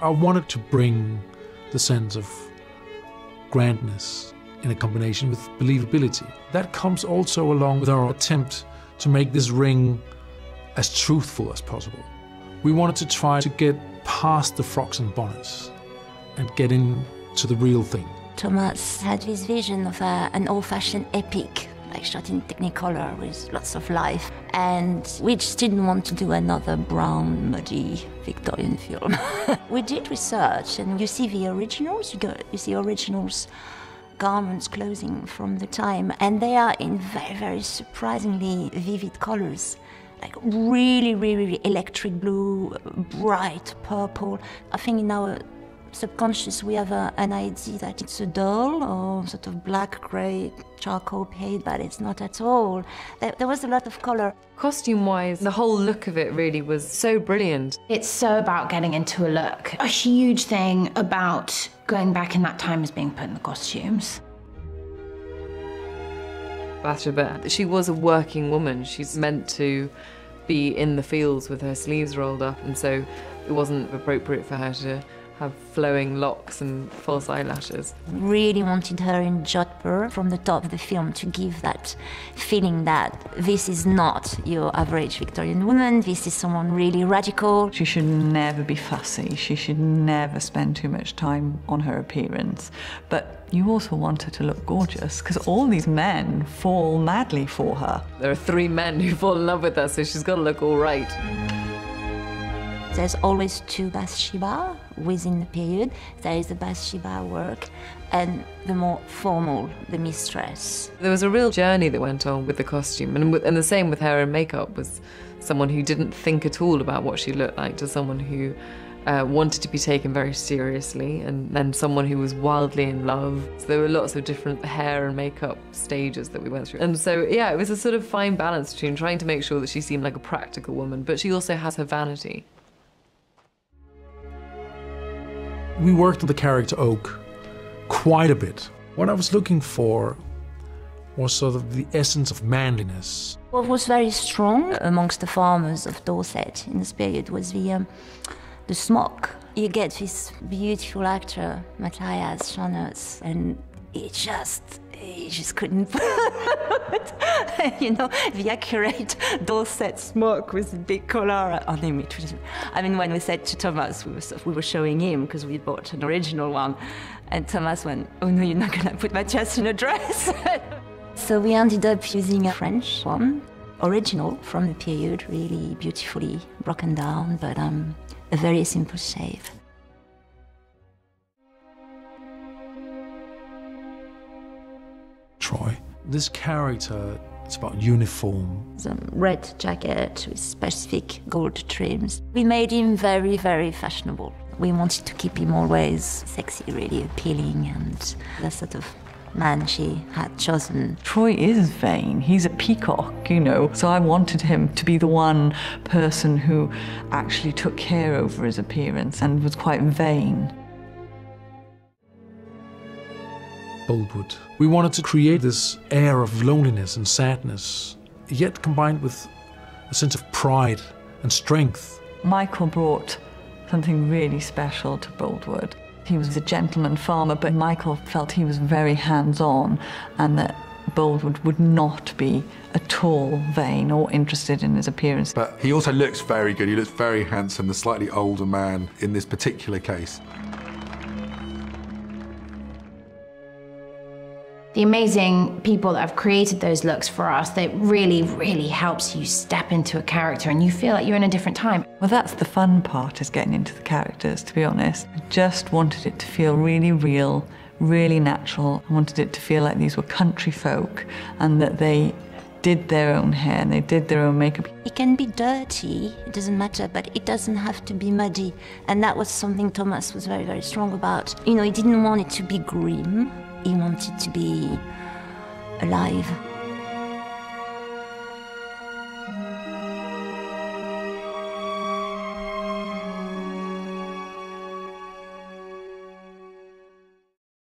I wanted to bring the sense of grandness in a combination with believability. That comes also along with our attempt to make this ring as truthful as possible. We wanted to try to get past the frocks and bonnets and get into the real thing. Thomas had this vision of an old-fashioned epic, like shot in Technicolor with lots of life, and we just didn't want to do another brown, muddy Victorian film. We did research, and you see the originals, you see originals, garments, clothing from the time, and they are in very, very surprisingly vivid colors. Like really, really, really electric blue, bright purple. I think in our subconscious we have an idea that it's a doll or sort of black, grey, charcoal paint, but it's not at all. There was a lot of colour. Costume-wise, the whole look of it really was so brilliant. It's so about getting into a look. A huge thing about going back in that time is being put in the costumes. Bathsheba, she was a working woman. She's meant to be in the fields with her sleeves rolled up, and so it wasn't appropriate for her to have flowing locks and false eyelashes. Really wanted her in Jodhpur from the top of the film to give that feeling that this is not your average Victorian woman, this is someone really radical. She should never be fussy, she should never spend too much time on her appearance. But you also want her to look gorgeous, because all these men fall madly for her. There are 3 men who fall in love with her, so she's got to look all right. There's always 2 Bathsheba within the period. There is the Bathsheba work and the more formal, the mistress. There was a real journey that went on with the costume, and the same with hair and makeup, was someone who didn't think at all about what she looked like to someone who wanted to be taken very seriously, and then someone who was wildly in love. So there were lots of different hair and makeup stages that we went through. And so, yeah, it was a sort of fine balance between trying to make sure that she seemed like a practical woman, but she also has her vanity. We worked on the character Oak quite a bit. What I was looking for was sort of the essence of manliness. What was very strong amongst the farmers of Dorset in this period was the smock. You get this beautiful actor, Matthias Schoenertz, and he just couldn't put, you know, the accurate Dorset smock with the big collar on him. I mean, when we said to Thomas, we were showing him because we bought an original one, and Thomas went, "Oh no, you're not going to put Matthias in a dress." So we ended up using a French one, original from the period, really beautifully broken down, but a very simple shave. Troy. This character, it's about uniform. It's a red jacket with specific gold trims. We made him very, very fashionable. We wanted to keep him always sexy, really appealing, and the sort of man she had chosen. Troy is vain, he's a peacock, you know, so I wanted him to be the one person who actually took care over his appearance and was quite vain. Boldwood. We wanted to create this air of loneliness and sadness, yet combined with a sense of pride and strength. Michael brought something really special to Boldwood. He was a gentleman farmer, but Michael felt he was very hands-on and that Boldwood would not be at all vain or interested in his appearance. But he also looks very good. He looks very handsome, the slightly older man in this particular case. The amazing people that have created those looks for us, that really, really helps you step into a character and you feel like you're in a different time. Well, that's the fun part, is getting into the characters, to be honest. I just wanted it to feel really real, really natural. I wanted it to feel like these were country folk and that they did their own hair and they did their own makeup. It can be dirty, it doesn't matter, but it doesn't have to be muddy. And that was something Thomas was very, very strong about. You know, he didn't want it to be grim. He wanted to be alive.